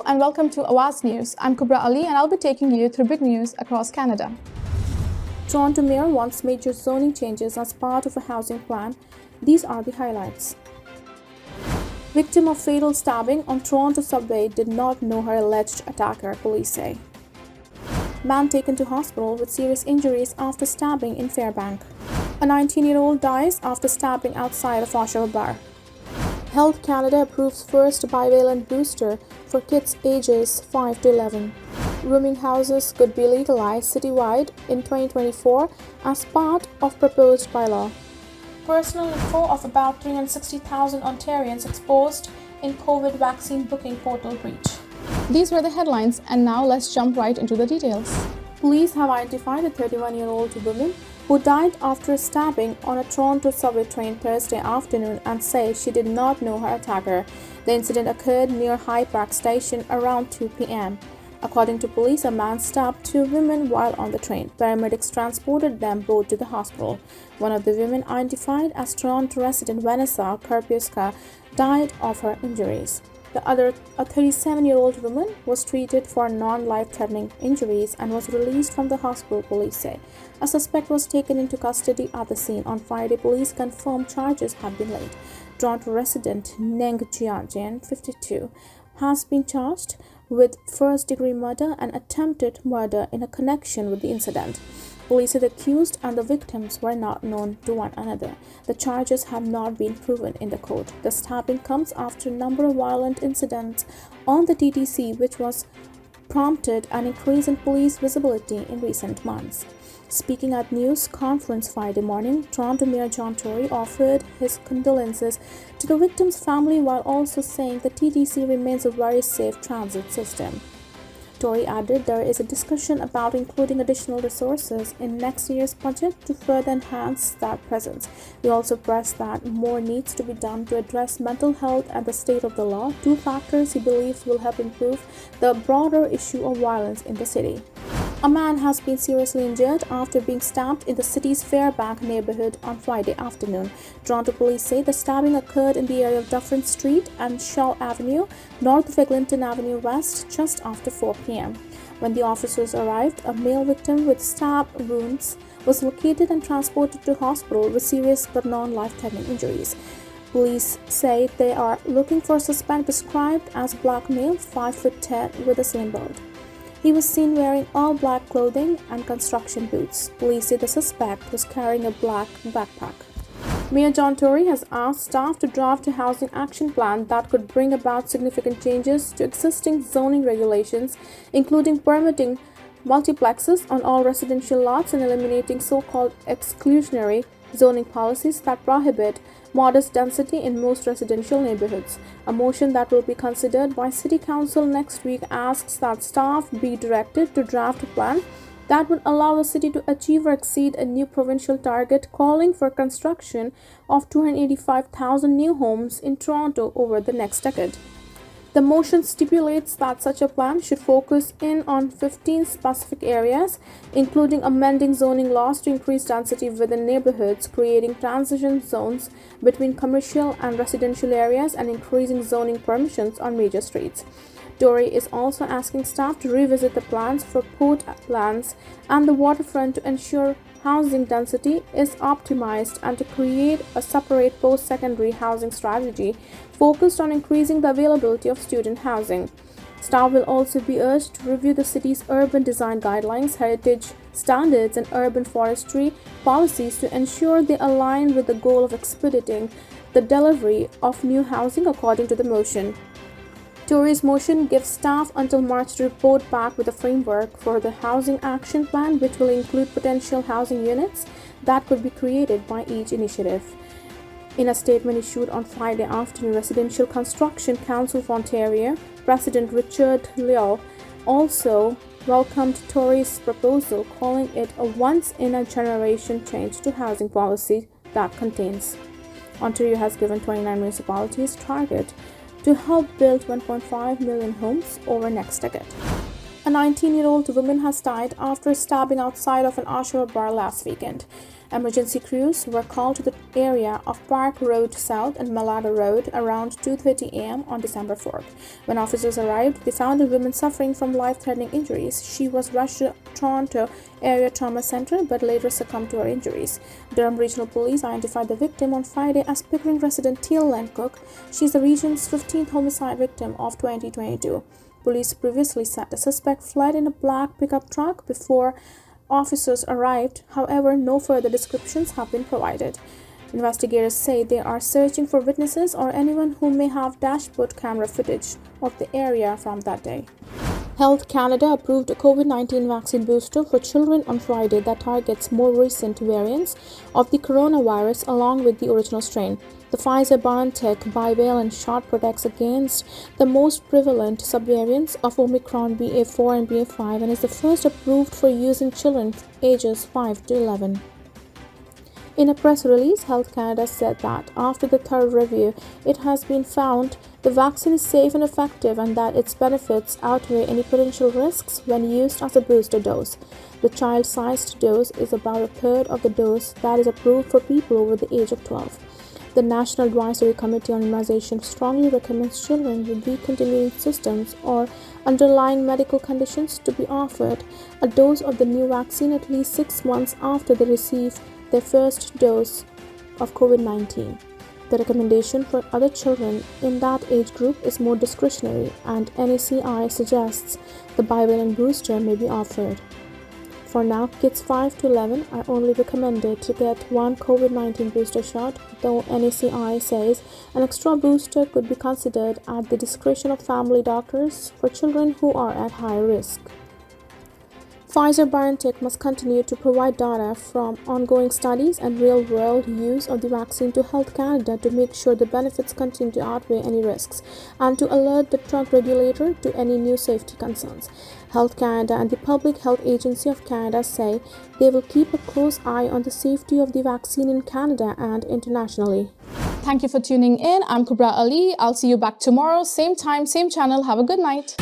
and welcome to Awaz News. I'm Kubra Ali and I'll be taking you through big news across Canada. Toronto Mayor wants major zoning changes as part of a housing plan. These are the highlights. Victim of fatal stabbing on Toronto subway did not know her alleged attacker, police say. Man taken to hospital with serious injuries after stabbing in Fairbank. A 19-year-old dies after stabbing outside a Oshawa bar. Health Canada approves first bivalent booster for kids ages 5 to 11. Rooming houses could be legalized citywide in 2024 as part of proposed bylaw. Personal info of about 360,000 Ontarians exposed in COVID vaccine booking portal breach. These were the headlines, and now let's jump right into the details. Police have identified a 31-year-old woman who died after a stabbing on a Toronto subway train Thursday afternoon and say she did not know her attacker. The incident occurred near High Park Station around 2 p.m. According to police, a man stabbed two women while on the train. Paramedics transported them both to the hospital. One of the women, identified as Toronto resident Vanessa Karpiuska, died of her injuries. The other, a 37-year-old woman, was treated for non-life-threatening injuries and was released from the hospital, police say. A suspect was taken into custody at the scene. On Friday, police confirmed charges had been laid. Toronto resident Neng Jianjian, 52, has been charged with first-degree murder and attempted murder in a connection with the incident. Police said the accused and the victims were not known to one another. The charges have not been proven in the court. The stabbing comes after a number of violent incidents on the TTC, which was prompted an increase in police visibility in recent months. Speaking at news conference Friday morning, Toronto Mayor John Tory offered his condolences to the victims' family while also saying the TTC remains a very safe transit system. Tory added there is a discussion about including additional resources in next year's budget to further enhance that presence. He also pressed that more needs to be done to address mental health and the state of the law, two factors he believes will help improve the broader issue of violence in the city. A man has been seriously injured after being stabbed in the city's Fairbank neighborhood on Friday afternoon. Toronto police say the stabbing occurred in the area of Dufferin Street and Shaw Avenue, north of Eglinton Avenue West, just after 4 p.m. When the officers arrived, a male victim with stab wounds was located and transported to hospital with serious but non-life-threatening injuries. Police say they are looking for a suspect described as black male, 5'10", with a slim build. He was seen wearing all black clothing and construction boots. Police say the suspect was carrying a black backpack. Mayor John Tory has asked staff to draft a housing action plan that could bring about significant changes to existing zoning regulations, including permitting multiplexes on all residential lots and eliminating so-called exclusionary zoning policies that prohibit modest density in most residential neighborhoods. A motion that will be considered by City Council next week asks that staff be directed to draft a plan that would allow the city to achieve or exceed a new provincial target calling for construction of 285,000 new homes in Toronto over the next decade. The motion stipulates that such a plan should focus in on 15 specific areas, including amending zoning laws to increase density within neighborhoods, creating transition zones between commercial and residential areas, and increasing zoning permissions on major streets. Tory is also asking staff to revisit the plans for port lands and the waterfront to ensure housing density is optimized and to create a separate post-secondary housing strategy focused on increasing the availability of student housing. Staff will also be urged to review the city's urban design guidelines, heritage standards, and urban forestry policies to ensure they align with the goal of expediting the delivery of new housing according to the motion. Tory's motion gives staff until March to report back with a framework for the housing action plan, which will include potential housing units that could be created by each initiative. In a statement issued on Friday afternoon, Residential Construction Council of Ontario President Richard Leal also welcomed Tory's proposal, calling it a once-in-a-generation change to housing policy that contains. Ontario has given 29 municipalities target to help build 1.5 million homes over next decade. A 19-year-old woman has died after stabbing outside of an Oshawa bar last weekend. Emergency crews were called to the area of Park Road South and Malada Road around 2:30 a.m. on December 4th. When officers arrived, they found a woman suffering from life-threatening injuries. She was rushed to Toronto Area Trauma Center but later succumbed to her injuries. Durham Regional Police identified the victim on Friday as Pickering resident Teal Lencook. She is the region's 15th homicide victim of 2022. Police previously said the suspect fled in a black pickup truck before officers arrived. However, no further descriptions have been provided. Investigators say they are searching for witnesses or anyone who may have dashboard camera footage of the area from that day. Health Canada approved a COVID-19 vaccine booster for children on Friday that targets more recent variants of the coronavirus along with the original strain. The Pfizer-BioNTech bivalent shot protects against the most prevalent subvariants of Omicron BA4 and BA5 and is the first approved for use in children ages 5 to 11. In a press release, Health Canada said that after the third review, it has been found the vaccine is safe and effective and that its benefits outweigh any potential risks when used as a booster dose. The child-sized dose is about a third of the dose that is approved for people over the age of 12. The National Advisory Committee on Immunization strongly recommends children with weak immune systems or underlying medical conditions to be offered a dose of the new vaccine at least 6 months after they receive their first dose of COVID-19. The recommendation for other children in that age group is more discretionary, and NACI suggests the bivalent booster may be offered. For now, kids 5 to 11 are only recommended to get one COVID-19 booster shot, though NACI says an extra booster could be considered at the discretion of family doctors for children who are at high risk. Pfizer-BioNTech must continue to provide data from ongoing studies and real-world use of the vaccine to Health Canada to make sure the benefits continue to outweigh any risks and to alert the drug regulator to any new safety concerns. Health Canada and the Public Health Agency of Canada say they will keep a close eye on the safety of the vaccine in Canada and internationally. Thank you for tuning in. I'm Kubra Ali. I'll see you back tomorrow, same time, same channel. Have a good night.